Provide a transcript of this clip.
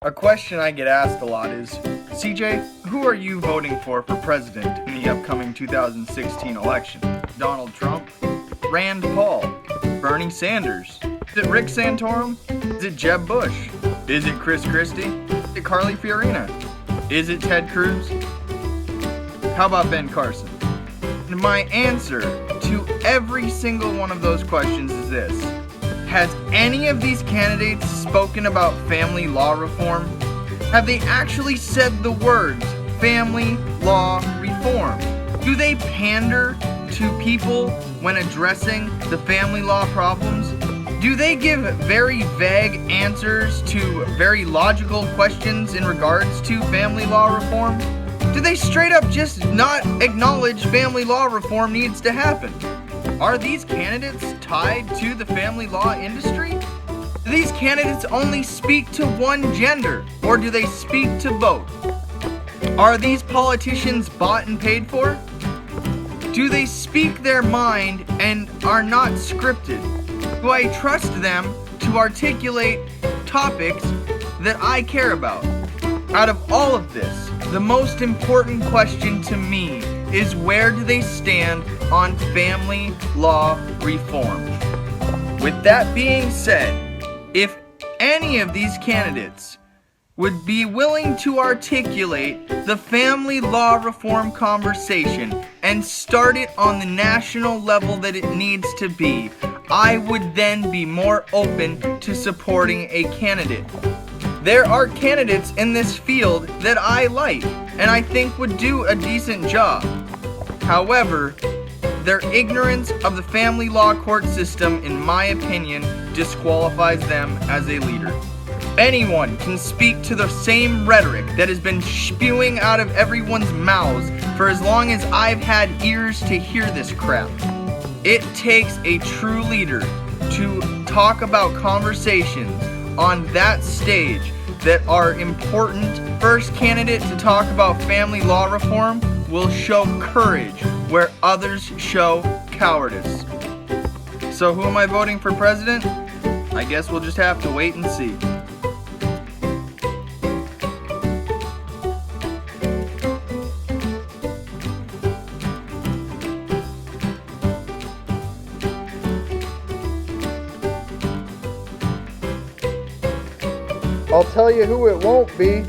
A question I get asked a lot is, CJ, who are you voting for president in the upcoming 2016 election? Donald Trump? Rand Paul? Bernie Sanders? Is it Rick Santorum? Is it Jeb Bush? Is it Chris Christie? Is it Carly Fiorina? Is it Ted Cruz? How about Ben Carson? And my answer to every single one of those questions is this. Has any of these candidates spoken about family law reform? Have they actually said the words family law reform? Do they pander to people when addressing the family law problems? Do they give very vague answers to very logical questions in regards to family law reform? Do they straight up just not acknowledge family law reform needs to happen? Are these candidates tied to the family law industry? Do these candidates only speak to one gender, or do they speak to both? Are these politicians bought and paid for? Do they speak their mind and are not scripted? Do I trust them to articulate topics that I care about? Out of all of this, the most important question to me is, where do they stand on family law reform? With that being said, if any of these candidates would be willing to articulate the family law reform conversation and start it on the national level that it needs to be, I would then be more open to supporting a candidate. There are candidates in this field that I like and I think would do a decent job. However, their ignorance of the family law court system, in my opinion, disqualifies them as a leader. Anyone can speak to the same rhetoric that has been spewing out of everyone's mouths for as long as I've had ears to hear this crap. It takes a true leader to talk about conversations on that stage that are important. First candidate to talk about family law reform will show courage where others show cowardice. So who am I voting for president? I guess we'll just have to wait and see. I'll tell you who it won't be.